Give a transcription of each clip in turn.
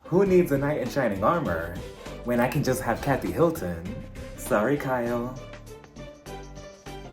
Who needs a knight in shining armor when I can just have Kathy Hilton? Sorry, Kyle.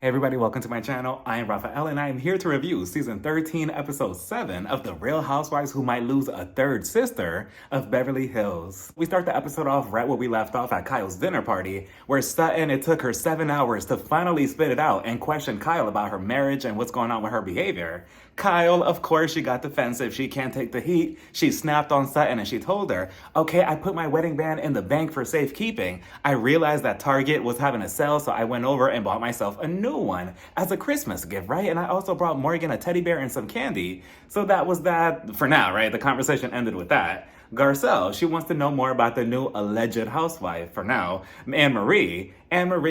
Hey everybody, welcome to my channel. I am Raphael and I am here to review season 13, episode 7 of The Real Housewives Who Might Lose a Third Sister of Beverly Hills. We start the episode off right where we left off at Kyle's dinner party, where Sutton, it took her 7 hours to finally spit it out and question Kyle about her marriage and what's going on with her behavior. Kyle, of course, she got defensive. She can't take the heat. She snapped on Sutton and she told her, okay, I put my wedding band in the bank for safekeeping. I realized that Target was having a sale, so I went over and bought myself a new one as a Christmas gift, right? And I also brought Morgan a teddy bear and some candy. So that was that for now, right? The conversation ended with that. Garcelle, she wants to know more about the new alleged housewife for now, Anne-Marie,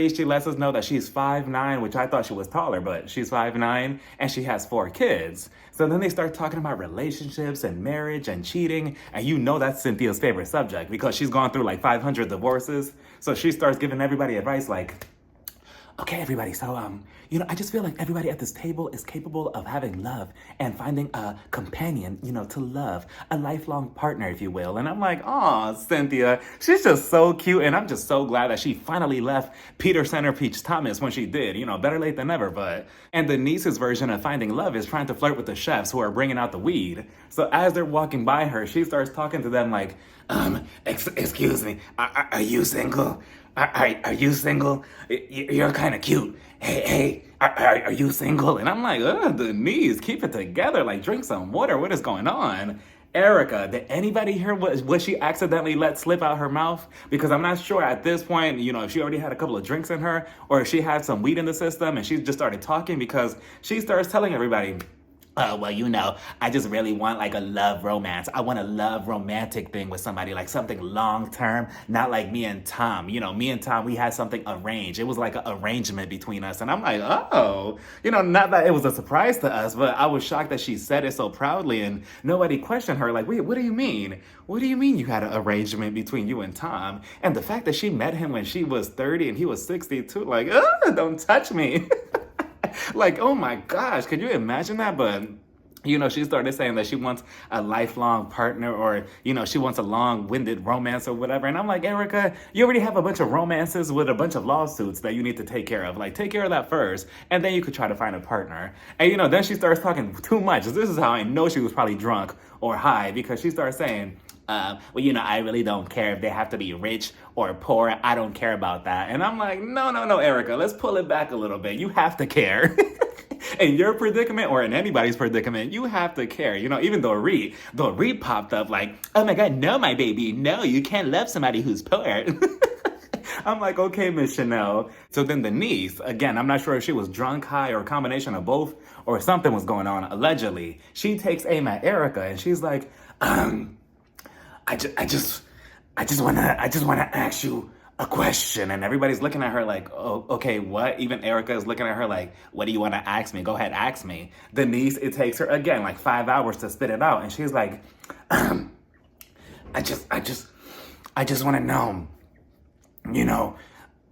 she lets us know that she's 5'9", which I thought she was taller, but she's 5'9", and she has 4 kids. So then they start talking about relationships and marriage and cheating, and you know that's Cynthia's favorite subject because she's gone through like 500 divorces. So she starts giving everybody advice like, okay, everybody, so, I just feel like everybody at this table is capable of having love and finding a companion, to love, a lifelong partner, if you will. And I'm like, oh, Cynthia, she's just so cute. And I'm just so glad that she finally left Peter Centerpeach Thomas when she did, better late than never. But, and Denise's version of finding love is trying to flirt with the chefs who are bringing out the weed. So as they're walking by her, she starts talking to them like, excuse me, are you single? Are you single? You're kind of cute. Hey, are you single? And I'm like, Denise, keep it together. Like, drink some water. What is going on? Erika, did anybody hear what she accidentally let slip out her mouth? Because I'm not sure at this point, if she already had a couple of drinks in her or if she had some weed in the system and she just started talking because she starts telling everybody, I just really want like a love romance. I want a love romantic thing with somebody, like something long-term, not like me and Tom. Me and Tom, we had something arranged. It was like an arrangement between us. And I'm like, not that it was a surprise to us, but I was shocked that she said it so proudly and nobody questioned her. Like, wait, what do you mean? What do you mean you had an arrangement between you and Tom? And the fact that she met him when she was 30 and he was 62, like, don't touch me. Like, oh my gosh, could you imagine that? But, she started saying that she wants a lifelong partner or, she wants a long-winded romance or whatever. And I'm like, Erika, you already have a bunch of romances with a bunch of lawsuits that you need to take care of. Like, take care of that first, and then you could try to find a partner. And, then she starts talking too much. This is how I know she was probably drunk or high because she starts saying, I really don't care if they have to be rich or poor. I don't care about that. And I'm like, no, Erika, let's pull it back a little bit. You have to care. In your predicament or in anybody's predicament, you have to care. Even Dorit popped up like, oh my God, no, my baby. No, you can't love somebody who's poor. I'm like, okay, Miss Chanel. So then Denise, again, I'm not sure if she was drunk, high, or a combination of both, or something was going on, allegedly. She takes aim at Erika and she's like, I just wanna ask you a question. And everybody's looking at her like, oh, okay, what? Even Erika is looking at her like, what do you want to ask me? Go ahead, ask me. Denise, it takes her again like 5 hours to spit it out. And she's like, I just want to know,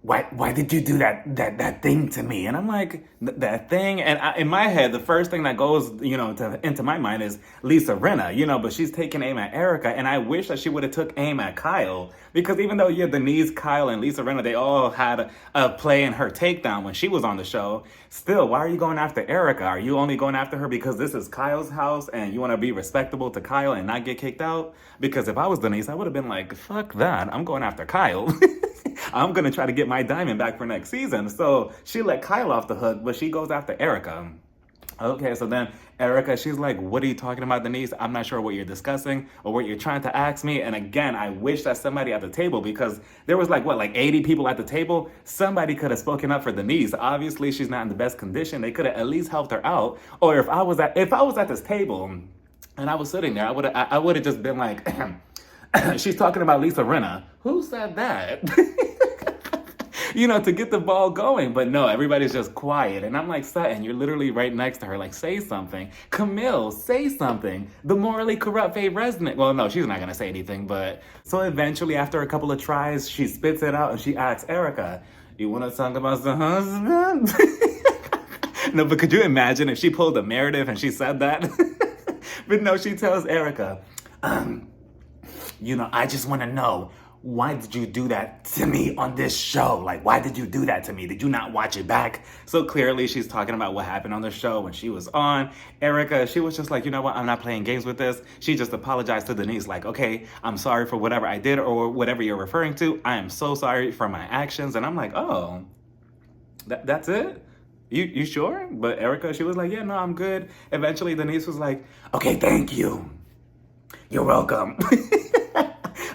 why did you do that thing to me? And I'm like, that thing? And in my head, the first thing that goes, into my mind is Lisa Rinna, but she's taking aim at Erika. And I wish that she would have took aim at Kyle. Because even though, Denise, Kyle, and Lisa Rinna, they all had a play in her takedown when she was on the show. Still, why are you going after Erika? Are you only going after her because this is Kyle's house and you want to be respectable to Kyle and not get kicked out? Because if I was Denise, I would have been like, fuck that. I'm going after Kyle. I'm going to try to get my diamond back for next season. So she let Kyle off the hook, but she goes after Erika. Okay, so then Erika, she's like, what are you talking about, Denise? I'm not sure what you're discussing or what you're trying to ask me. And again, I wish that somebody at the table, because there was like 80 people at the table. Somebody could have spoken up for Denise. Obviously, she's not in the best condition. They could have at least helped her out. Or if I was at this table and I was sitting there, I would have just been like, she's talking about Lisa Rinna. Who said that? To get the ball going. But no, everybody's just quiet. And I'm like, Sutton, you're literally right next to her. Like, say something. Camille, say something. The morally corrupt Faye Resnick. Well, no, she's not going to say anything. But so eventually, after a couple of tries, she spits it out and she asks Erika, you want to talk about the husband? No, but could you imagine if she pulled a Meredith and she said that? But no, she tells Erika, I just want to know, why did you do that to me on this show? Like, why did you do that to me? Did you not watch it back? So clearly she's talking about what happened on the show when she was on. Erika, she was just like, you know what? I'm not playing games with this. She just apologized to Denise like, okay, I'm sorry for whatever I did or whatever you're referring to. I am so sorry for my actions. And I'm like, oh, that's it? You sure? But Erika, she was like, yeah, no, I'm good. Eventually Denise was like, okay, thank you. You're welcome.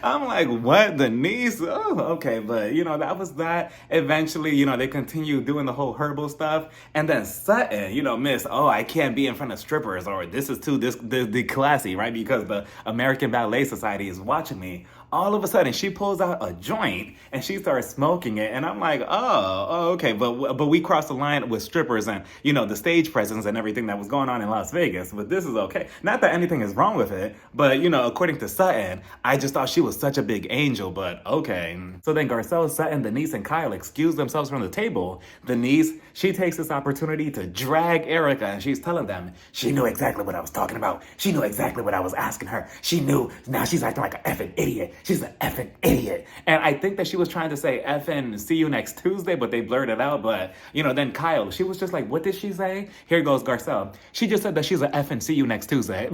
I'm like, what, Denise? Oh, okay. But, that was that. Eventually, they continue doing the whole herbal stuff. And then Sutton, miss, oh, I can't be in front of strippers, or this is too the classy, right? Because the American Ballet Society is watching me. All of a sudden, she pulls out a joint and she starts smoking it. And I'm like, oh, okay. But we crossed the line with strippers and, the stage presence and everything that was going on in Las Vegas. But this is okay. Not that anything is wrong with it. But, according to Sutton, I just thought she was such a big angel. But okay. So then Garcelle, Sutton, Denise, and Kyle excuse themselves from the table. Denise, she takes this opportunity to drag Erika. And she's telling them, she knew exactly what I was talking about. She knew exactly what I was asking her. She knew. Now she's acting like an effing idiot. She's an effing idiot. And I think that she was trying to say effing see you next Tuesday, but they blurred it out. But, then Kyle, she was just like, what did she say? Here goes Garcelle. She just said that she's an effing see you next Tuesday.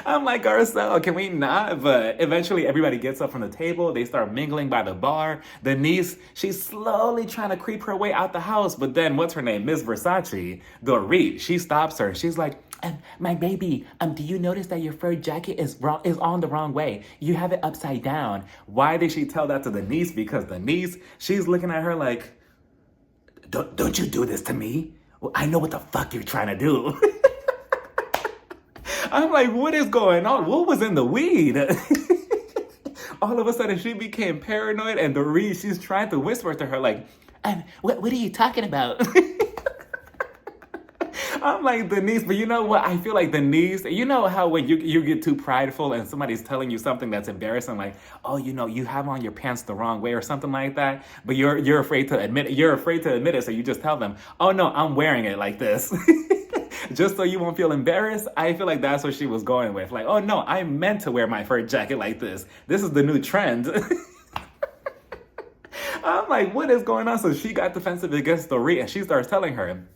I'm like, Garcelle, can we not? But eventually everybody gets up from the table. They start mingling by the bar. Denise, she's slowly trying to creep her way out the house. But then what's her name? Miss Versace, Dorit, she stops her. She's like, my baby, do you notice that your fur jacket is on the wrong way? You have it upside down. Why did she tell that to Denise? Because Denise, she's looking at her like, don't you do this to me? Well, I know what the fuck you're trying to do. I'm like, what is going on? What was in the weed? All of a sudden, she became paranoid, and Dorit, she's trying to whisper to her like, what are you talking about? I'm like, Denise, but you know what? I feel like Denise, you know how when you get too prideful and somebody's telling you something that's embarrassing, like, oh, you have on your pants the wrong way or something like that, but you're afraid to admit it. You're afraid to admit it, so you just tell them, oh no, I'm wearing it like this. Just so you won't feel embarrassed. I feel like that's what she was going with. Like, oh no, I meant to wear my fur jacket like this. This is the new trend. I'm like, what is going on? So she got defensive against Dorit and she starts telling her,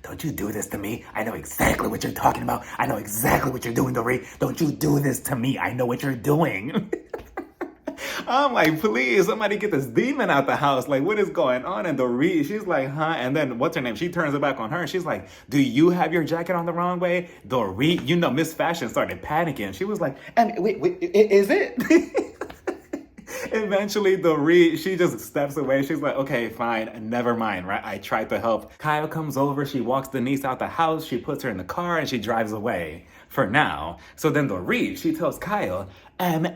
don't you do this to me. I know exactly what you're talking about. I know exactly what you're doing, Dorit. Don't you do this to me. I know what you're doing. I'm like, please, somebody get this demon out the house. Like, what is going on? And Dorit, she's like, huh? And then, what's her name? She turns it back on her. And she's like, do you have your jacket on the wrong way? Dorit, Miss Fashion started panicking. She was like, wait, is it? Eventually, Dorit, she just steps away. She's like, okay, fine, never mind, right? I tried to help. Kyle comes over. She walks Denise out the house. She puts her in the car and she drives away for now. So then Dorit, she tells Kyle,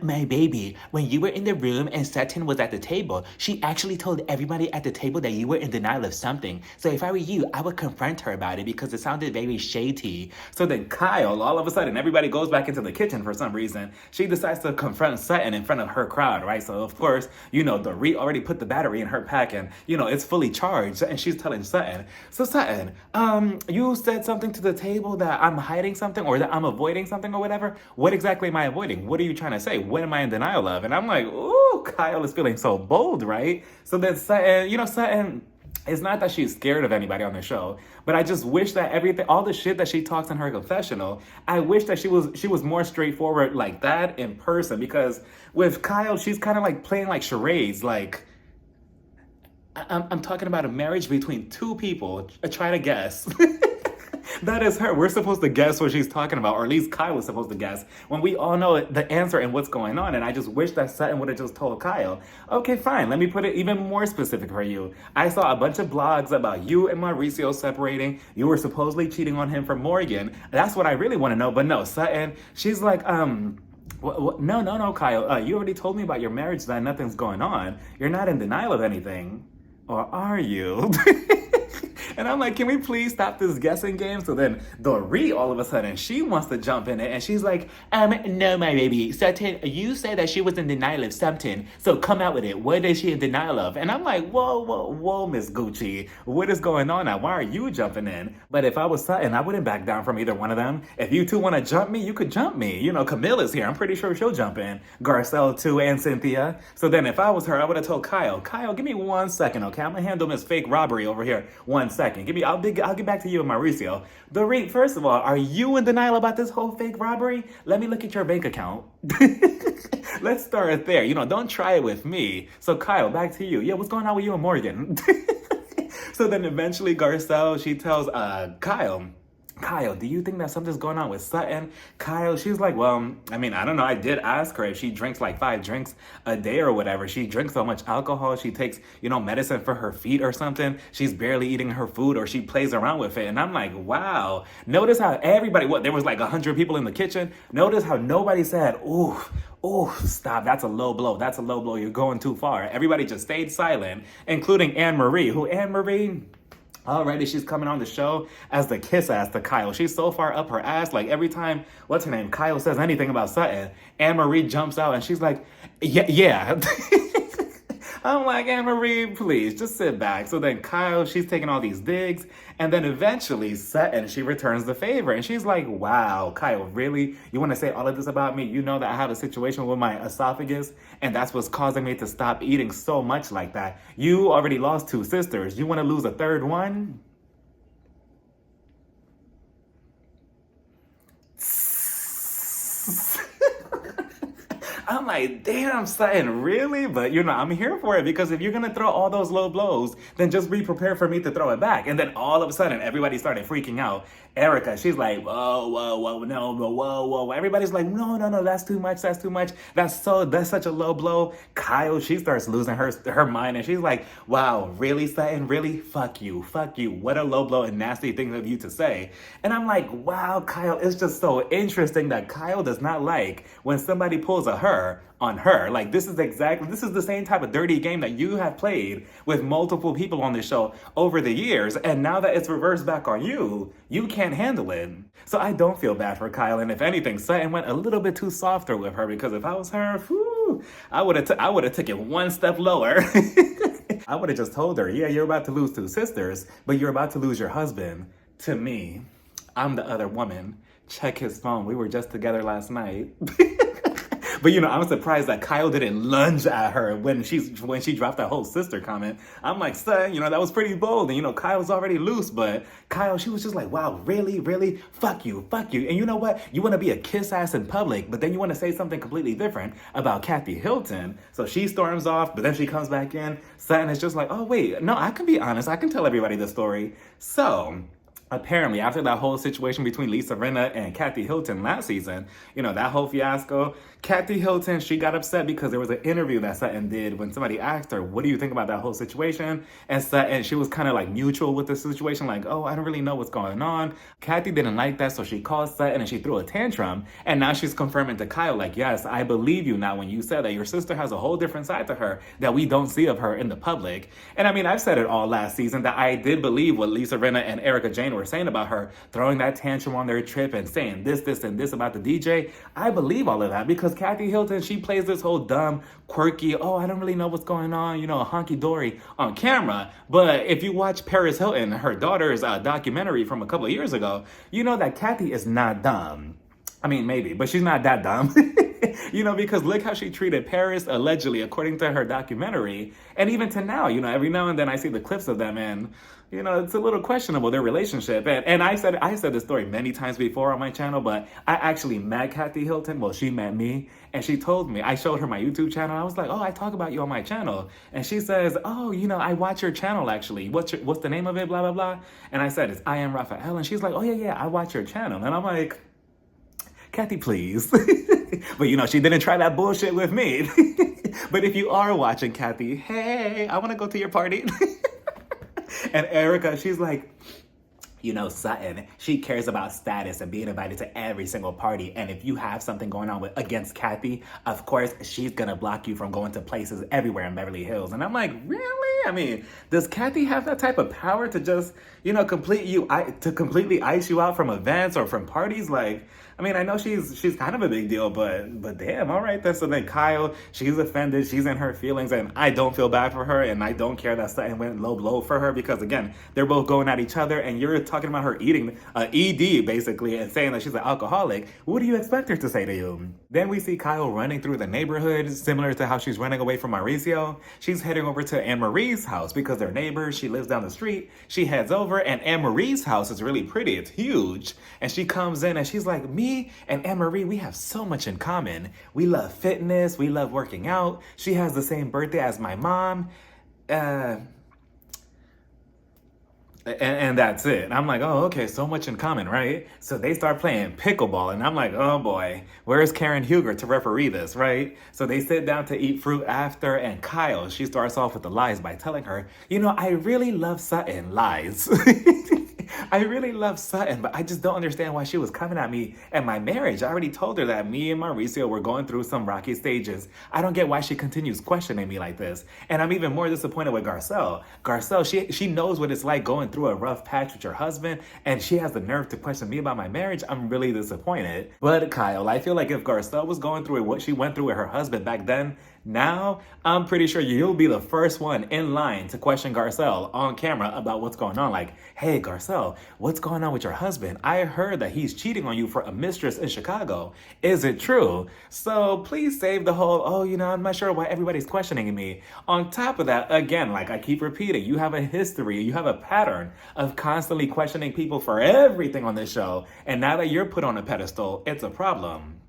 my baby, when you were in the room and Sutton was at the table, she actually told everybody at the table that you were in denial of something. So if I were you, I would confront her about it because it sounded very shady. So then Kyle, all of a sudden, everybody goes back into the kitchen for some reason. She decides to confront Sutton in front of her crowd, right? So of course, Dorit already put the battery in her pack and, it's fully charged. And she's telling Sutton, so Sutton, you said something to the table that I'm hiding something or that I'm avoiding something or whatever. What exactly am I avoiding? What are you trying to say? What am I in denial of? And I'm like, ooh, Kyle is feeling so bold, right? So then Sutton, Sutton, it's not that she's scared of anybody on the show, but I just wish that all the shit that she talks in her confessional, I wish that she was more straightforward like that in person, because with Kyle, she's kind of like playing like charades, like, I'm talking about a marriage between two people. Try to guess. That is her. We're supposed to guess what she's talking about, or at least Kyle was supposed to guess, when we all know the answer and what's going on. And I just wish that Sutton would have just told Kyle, okay, fine, let me put it even more specific for you. I saw a bunch of blogs about you and Mauricio separating. You were supposedly cheating on him for Morgan. That's what I really want to know. But no, Sutton, she's like, no, Kyle, you already told me about your marriage, that nothing's going on. You're not in denial of anything. Or are you? And I'm like, can we please stop this guessing game? So then Dorit, all of a sudden, she wants to jump in it. And she's like, no, my baby. Sutton, you said that she was in denial of something. So come out with it. What is she in denial of? And I'm like, whoa, Miss Gucci. What is going on now? Why are you jumping in? But if I was Sutton, I wouldn't back down from either one of them. If you two want to jump me, you could jump me. You know, Camilla's here. I'm pretty sure she'll jump in. Garcelle too, and Cynthia. So then if I was her, I would have told Kyle, give me 1 second, okay? I'm gonna handle this fake robbery over here. 1 second. I'll get back to you and Mauricio. Dorit, first of all, are you in denial about this whole fake robbery? Let me look at your bank account. Let's start there. You know, don't try it with me. So Kyle, back to you. Yeah, what's going on with you and Morgan? So then eventually Garcelle, she tells Kyle, do you think that something's going on with Sutton? Kyle, she's like, well, I mean, I don't know. I did ask her if she drinks like 5 drinks a day or whatever. She drinks so much alcohol. She takes, medicine for her feet or something. She's barely eating her food or she plays around with it. And I'm like, wow. Notice how everybody, there was like 100 people in the kitchen. Notice how nobody said, ooh, stop. That's a low blow. That's a low blow. You're going too far. Everybody just stayed silent, including Anne-Marie, already she's coming on the show as the kiss ass to Kyle. She's so far up her ass. Like every time, what's her name? Kyle says anything about Sutton, Anne-Marie jumps out and she's like, yeah. I'm like, Anne-Marie, please, just sit back. So then Kyle, she's taking all these digs. And then eventually Sutton, she returns the favor. And she's like, wow, Kyle, really? You want to say all of this about me? You know that I have a situation with my esophagus, and that's what's causing me to stop eating so much like that. You already lost 2 sisters. You want to lose a 3rd one? I'm like, damn, Sutton, really? But, I'm here for it because if you're going to throw all those low blows, then just be prepared for me to throw it back. And then all of a sudden, everybody started freaking out. Erika, she's like, whoa. Everybody's like, no, that's too much. That's such a low blow. Kyle, she starts losing her mind and she's like, wow, really, Sutton? Really? Fuck you. What a low blow and nasty thing of you to say. And I'm like, wow, Kyle, it's just so interesting that Kyle does not like when somebody pulls a her on her. Like this is the same type of dirty game that you have played with multiple people on this show over the years. And now that it's reversed back on you, you can't handle it. So I don't feel bad for Kyle. And if anything, Sutton went a little bit too softer with her because if I was her, I would have taken 1 step lower. I would have just told her, yeah, you're about to lose 2 sisters, but you're about to lose your husband to me. I'm the other woman. Check his phone. We were just together last night. But I'm surprised that Kyle didn't lunge at her when she dropped that whole sister comment. I'm like, son, that was pretty bold. And Kyle's already loose, but Kyle, she was just like, wow, really? Fuck you. And you know what? You want to be a kiss ass in public, but then you want to say something completely different about Kathy Hilton. So she storms off, but then she comes back in. Sutton is just like, oh wait, no, I can be honest. I can tell everybody the story. So apparently, after that whole situation between Lisa Rinna and Kathy Hilton last season, that whole fiasco, Kathy Hilton, she got upset because there was an interview that Sutton did when somebody asked her, what do you think about that whole situation? And she was kind of like neutral with the situation, like, oh, I don't really know what's going on. Kathy didn't like that, so she called Sutton and she threw a tantrum. And now she's confirming to Kyle, like, yes, I believe you now when you said that your sister has a whole different side to her that we don't see of her in the public. And I mean, I've said it all last season that I did believe what Lisa Rinna and Erika Jane were saying about her throwing that tantrum on their trip and saying this, and this about the DJ. I believe all of that because Kathy Hilton, she plays this whole dumb, quirky, oh, I don't really know what's going on, honky-dory on camera. But if you watch Paris Hilton, her daughter's documentary from a couple of years ago, you know that Kathy is not dumb. I mean, maybe, but she's not that dumb. Because look how she treated Paris, allegedly, according to her documentary. And even to now, every now and then I see the clips of them and, it's a little questionable, their relationship. And I said this story many times before on my channel, but I actually met Kathy Hilton. Well, she met me and she told me, I showed her my YouTube channel. I was like, oh, I talk about you on my channel. And she says, oh, I watch your channel actually. What's the name of it? Blah, blah, blah. And I said, it's I Am Raphael. And she's like, oh yeah, I watch your channel. And I'm like, Kathy, please. But she didn't try that bullshit with me. But if you are watching, Kathy, hey, I want to go to your party. And Erika, she's like, Sutton, she cares about status and being invited to every single party. And if you have something going on against Kathy, of course, she's gonna block you from going to places everywhere in Beverly Hills. And I'm like, really? I mean, does Kathy have that type of power to just, completely ice you out from events or from parties? Like, I mean, I know she's kind of a big deal, but damn, all right then. So then Kyle, she's offended, she's in her feelings, and I don't feel bad for her, and I don't care that Sutton went low blow for her because again, they're both going at each other, and you're talking about her eating ED basically and saying that she's an alcoholic. What do you expect her to say to you? Then we see Kyle running through the neighborhood, similar to how she's running away from Mauricio. She's heading over to Anne Marie's house because they're neighbors. She lives down the street. She heads over, and Anne Marie's house is really pretty. It's huge, and she comes in and she's like, me and Anne Marie, we have so much in common. We love fitness. We love working out. She has the same birthday as my mom. And that's it. I'm like, oh, okay, so much in common, right? So they start playing pickleball, and I'm like, oh boy, where's Karen Huger to referee this, right? So they sit down to eat fruit after, and Kyle, she starts off with the lies by telling her, I really love Sutton. Lies. I really love Sutton, but I just don't understand why she was coming at me and my marriage. I already told her that me and Mauricio were going through some rocky stages. I don't get why she continues questioning me like this. And I'm even more disappointed with Garcelle. Garcelle, she knows what it's like going through a rough patch with your husband, and she has the nerve to question me about my marriage. I'm really disappointed. But Kyle, I feel like if Garcelle was going through what she went through with her husband back then, now, I'm pretty sure you'll be the first one in line to question Garcelle on camera about what's going on. Like, hey, Garcelle, what's going on with your husband? I heard that he's cheating on you for a mistress in Chicago. Is it true? So please save the whole, I'm not sure why everybody's questioning me. On top of that, again, like I keep repeating, you have a history, you have a pattern of constantly questioning people for everything on this show. And now that you're put on a pedestal, it's a problem.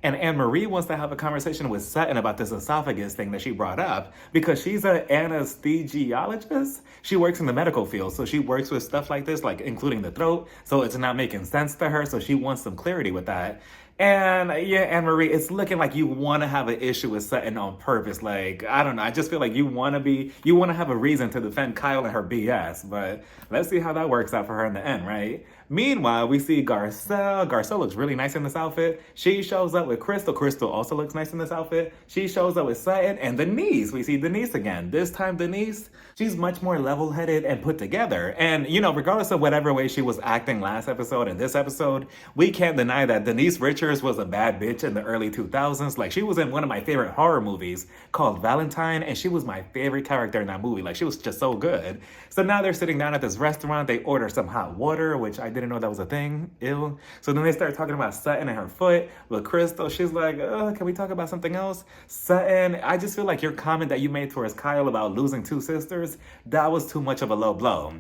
And Anne Marie wants to have a conversation with Sutton about this esophagus thing that she brought up because she's an anesthesiologist. She works in the medical field, so she works with stuff like this, like including the throat. So it's not making sense to her, so she wants some clarity with that. And yeah, Anne Marie, it's looking like you want to have an issue with Sutton on purpose. Like, I don't know. I just feel like you want to have a reason to defend Kyle and her BS. But let's see how that works out for her in the end, right? Meanwhile, we see Garcelle. Garcelle looks really nice in this outfit. She shows up with Crystal. Crystal also looks nice in this outfit. She shows up with Sutton and Denise. We see Denise again. This time, Denise, she's much more level-headed and put together. And, regardless of whatever way she was acting last episode and this episode, we can't deny that Denise Richards was a bad bitch in the early 2000s. Like, she was in one of my favorite horror movies called Valentine, and she was my favorite character in that movie. Like, she was just so good. So now they're sitting down at this restaurant. They order some hot water, which I didn't know that was a thing. Ew. So then they start talking about Sutton and her foot. With Crystal, she's like, can we talk about something else? Sutton, I just feel like your comment that you made towards Kyle about losing two sisters, that was too much of a low blow.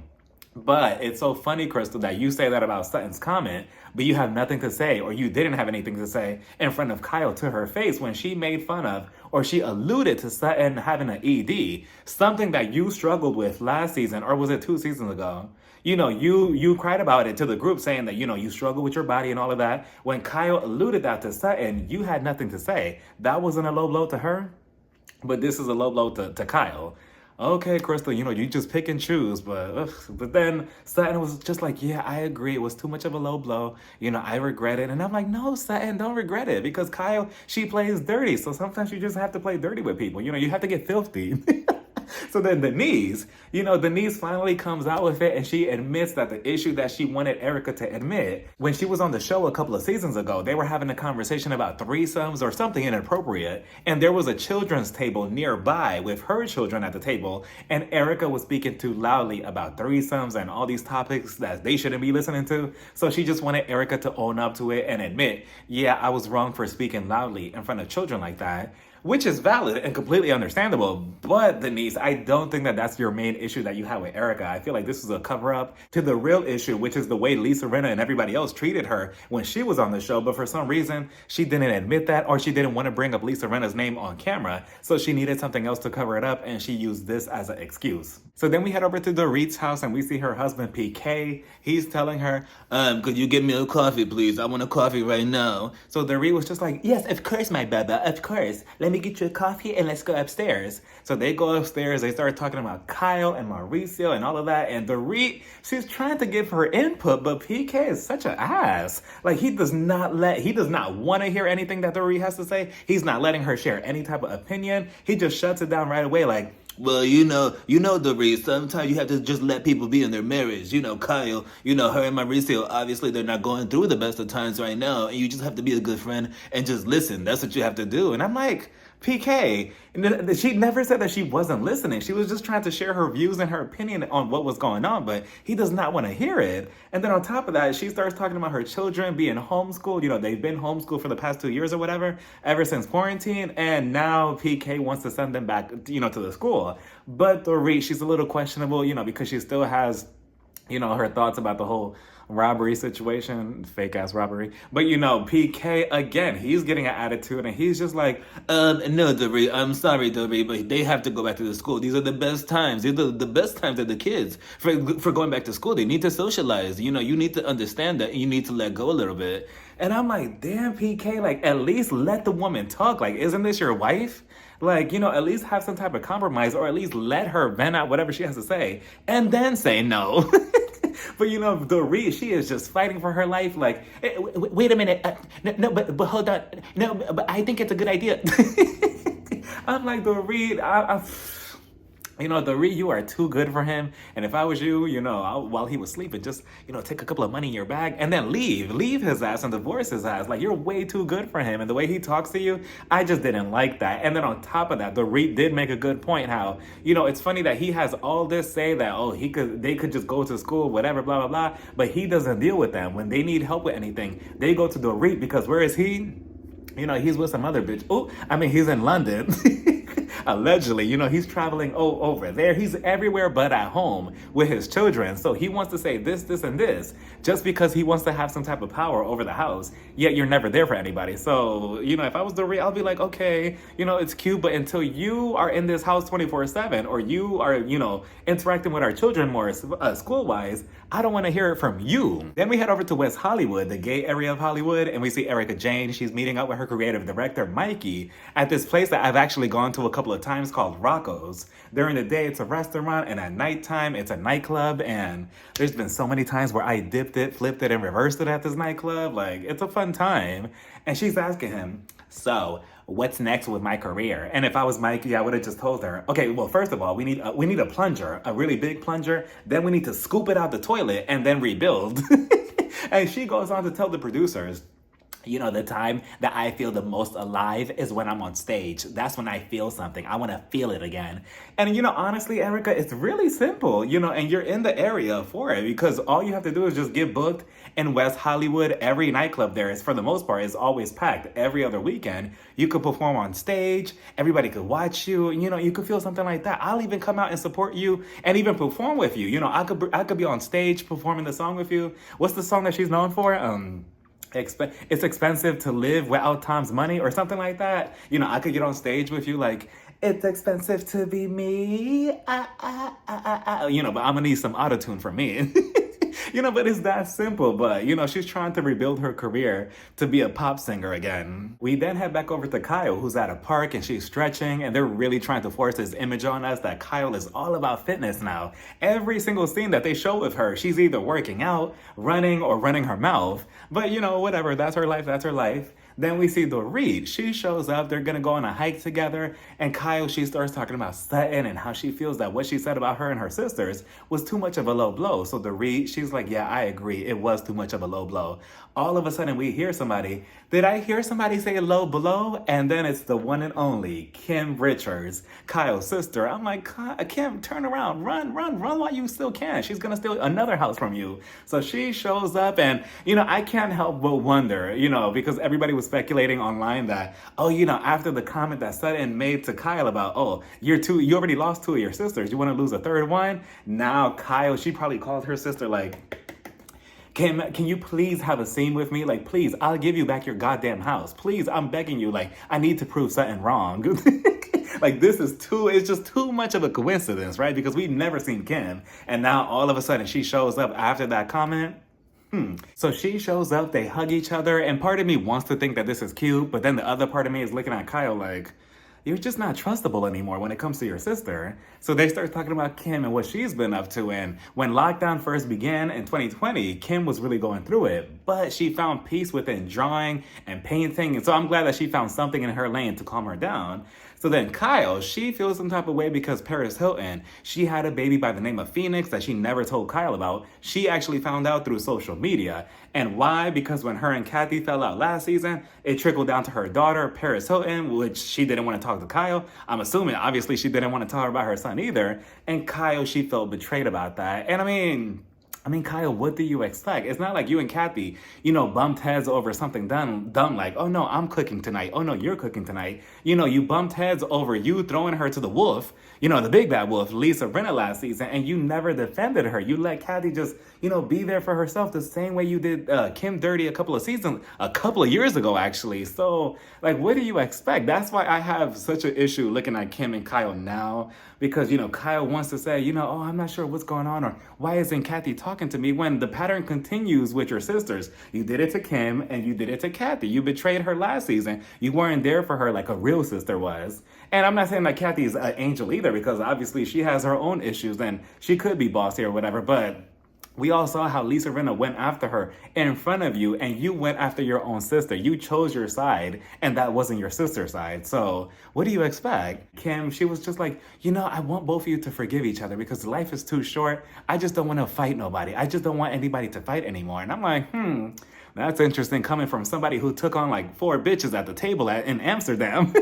But it's so funny, Crystal, that you say that about Sutton's comment, but you have nothing to say, or you didn't have anything to say in front of Kyle to her face when she made fun of, or she alluded to Sutton having an ED, something that you struggled with last season, or was it 2 seasons ago? You cried about it to the group saying that, you struggle with your body and all of that. When Kyle alluded that to Sutton, you had nothing to say. That wasn't a low blow to her, but this is a low blow to Kyle. Okay, Crystal, you just pick and choose, but then Sutton was just like, yeah, I agree. It was too much of a low blow. I regret it. And I'm like, no, Sutton, don't regret it because Kyle, she plays dirty. So sometimes you just have to play dirty with people. You have to get filthy. So then Denise, Denise finally comes out with it and she admits that the issue that she wanted Erika to admit, when she was on the show a couple of seasons ago, they were having a conversation about threesomes or something inappropriate. And there was a children's table nearby with her children at the table. And Erika was speaking too loudly about threesomes and all these topics that they shouldn't be listening to. So she just wanted Erika to own up to it and admit, yeah, I was wrong for speaking loudly in front of children like that. Which is valid and completely understandable. But Denise, I don't think that that's your main issue that you have with Erika. I feel like this is a cover-up to the real issue, which is the way Lisa Rinna and everybody else treated her when she was on the show. But for some reason, she didn't admit that, or she didn't want to bring up Lisa Rinna's name on camera. So she needed something else to cover it up, and she used this as an excuse. So then we head over to Dorit's house, and we see her husband, PK. He's telling her, could you get me a coffee, please? I want a coffee right now. So Dorit was just like, yes, of course, my baba, of course. Let me get you a coffee and let's go upstairs. So they go upstairs. upstairs. They start talking about Kyle and Mauricio and all of that. And Dorit, she's trying to give her input, but PK is such an ass. Like, he does not want to hear anything that Dorit has to say. He's not letting her share any type of opinion. He just shuts it down right away. Like, well, Dorit, sometimes you have to just let people be in their marriage. Kyle, her and Mauricio, obviously they're not going through the best of times right now, and you just have to be a good friend and just listen. That's what you have to do. And I'm like, PK, she never said that she wasn't listening. She was just trying to share her views and her opinion on what was going on, but he does not want to hear it. And then on top of that, she starts talking about her children being homeschooled. They've been homeschooled for the past 2 years or whatever, ever since quarantine, and now PK wants to send them back, to the school. But Dorit, she's a little questionable, because she still has, her thoughts about the whole robbery situation, fake ass robbery. But PK, again, he's getting an attitude and he's just like, no, Dorit, I'm sorry, Dorit, but they have to go back to the school. These are the best times. These are the best times of the kids for going back to school. They need to socialize. You need to understand that and you need to let go a little bit. And I'm like, damn, PK, like, at least let the woman talk. Like, isn't this your wife? Like, at least have some type of compromise, or at least let her vent out whatever she has to say and then say no. But Dorit, she is just fighting for her life. Like, wait a minute, no, but hold on, no, but I think it's a good idea. I'm like, Dorit, Dorit, you are too good for him. And if I was you, while he was sleeping, just, take a couple of money in your bag and then leave his ass and divorce his ass. Like, you're way too good for him. And the way he talks to you, I just didn't like that. And then on top of that, Dorit did make a good point how, it's funny that he has all this say that, they could just go to school, whatever, blah, blah, blah. But he doesn't deal with them. When they need help with anything, they go to Dorit because where is he? He's with some other bitch. He's in London. Allegedly, he's traveling over there. He's everywhere but at home with his children. So he wants to say this, and this, just because he wants to have some type of power over the house. Yet you're never there for anybody. So, if I was Dorit, I'll be like, okay, it's cute, but until you are in this house 24/7 or you are, interacting with our children more school-wise, I don't want to hear it from you. Then we head over to West Hollywood, the gay area of Hollywood, and we see Erika Jane. She's meeting up with her creative director, Mikey, at this place that I've actually gone to a couple of times called Rocco's. During the day, it's a restaurant, and at nighttime, it's a nightclub, and there's been so many times where I dipped it, flipped it, and reversed it at this nightclub. Like, it's a fun time. And she's asking him, so, what's next with my career? And if I was Mikey, I would have just told her, okay, well, first of all, we need a plunger, a really big plunger. Then we need to scoop it out the toilet and then rebuild. And she goes on to tell the producers, the time that I feel the most alive is when I'm on stage. That's when I feel something. I want to feel it again. And, honestly, Erika, it's really simple, and you're in the area for it because all you have to do is just get booked in West Hollywood. Every nightclub there is, for the most part, is always packed every other weekend. You could perform on stage. Everybody could watch you. You could feel something like that. I'll even come out and support you and even perform with you. I could be on stage performing the song with you. What's the song that she's known for? It's expensive to live without Tom's money or something like that. I could get on stage with you like, it's expensive to be me. But I'm gonna need some autotune for me. But it's that simple. But, she's trying to rebuild her career to be a pop singer again. We then head back over to Kyle, who's at a park and she's stretching, and they're really trying to force this image on us that Kyle is all about fitness now. Every single scene that they show with her, she's either working out, running, or running her mouth. But, whatever, that's her life, that's her life. Then we see Dorit. She shows up. They're going to go on a hike together. And Kyle, she starts talking about Sutton and how she feels that what she said about her and her sisters was too much of a low blow. So Dorit, she's like, yeah, I agree. It was too much of a low blow. All of a sudden, we hear somebody. Did I hear somebody say low blow? And then it's the one and only Kim Richards, Kyle's sister. I'm like, Kim, turn around. Run while you still can. She's going to steal another house from you. So she shows up and, I can't help but wonder, because everybody was speculating online that, after the comment that Sutton made to Kyle about, you already lost 2 of your sisters. You want to lose a third one? Now Kyle, she probably called her sister like, can you please have a scene with me? Like, please, I'll give you back your goddamn house. Please, I'm begging you. Like, I need to prove something wrong. Like, it's just too much of a coincidence, right? Because we've never seen Kim. And now all of a sudden she shows up after that comment. So she shows up, they hug each other, and part of me wants to think that this is cute, but then the other part of me is looking at Kyle like, you're just not trustable anymore when it comes to your sister. So they start talking about Kim and what she's been up to. And when lockdown first began in 2020, Kim was really going through it, but she found peace within drawing and painting. And so I'm glad that she found something in her lane to calm her down. So then Kyle, she feels some type of way because Paris Hilton, she had a baby by the name of Phoenix that she never told Kyle about. She actually found out through social media. And why? Because when her and Kathy fell out last season, it trickled down to her daughter, Paris Hilton, which she didn't want to talk to Kyle. I'm assuming, obviously, she didn't want to tell her about her son either. And Kyle, she felt betrayed about that. And I mean, Kyle, what do you expect? It's not like you and Kathy, bumped heads over something dumb like, oh no, I'm cooking tonight. Oh no, you're cooking tonight. You bumped heads over you throwing her to the wolf, the big bad wolf, Lisa Rinna last season, and you never defended her. You let Kathy just, be there for herself the same way you did Kim Dirty a couple of years ago, actually. So, like, what do you expect? That's why I have such an issue looking at Kim and Kyle now, because, Kyle wants to say, oh, I'm not sure what's going on, or why isn't Kathy talking to me, when the pattern continues with your sisters. You did it to Kim and you did it to Kathy. You betrayed her last season. You weren't there for her like a real sister was. And I'm not saying that Kathy is an angel either, because obviously she has her own issues and she could be bossy or whatever, but we all saw how Lisa Rinna went after her in front of you, and you went after your own sister. You chose your side, and that wasn't your sister's side. So what do you expect? Kim, she was just like, I want both of you to forgive each other because life is too short. I just don't want to fight nobody. I just don't want anybody to fight anymore. And I'm like, that's interesting coming from somebody who took on like 4 bitches at the table in Amsterdam.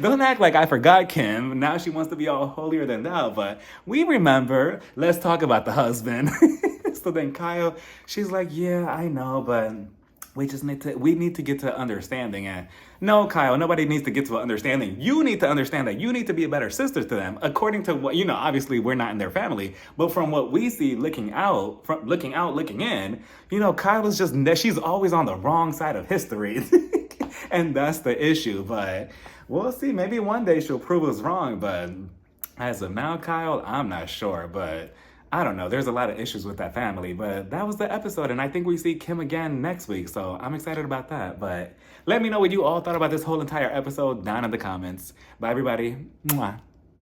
Don't act like I forgot Kim. Now she wants to be all holier than thou, but we remember. Let's talk about the husband. So then Kyle, she's like, yeah, I know, but we need to get to understanding. And no, Kyle, nobody needs to get to an understanding. You need to understand that you need to be a better sister to them, according to what, obviously we're not in their family, but from what we see looking in, Kyle is she's always on the wrong side of history. And that's the issue, but we'll see. Maybe one day she'll prove us wrong, but as of now, Kyle, I'm not sure, but I don't know. There's a lot of issues with that family, but that was the episode, and I think we see Kim again next week, so I'm excited about that. But let me know what you all thought about this whole entire episode down in the comments. Bye, everybody. Mwah.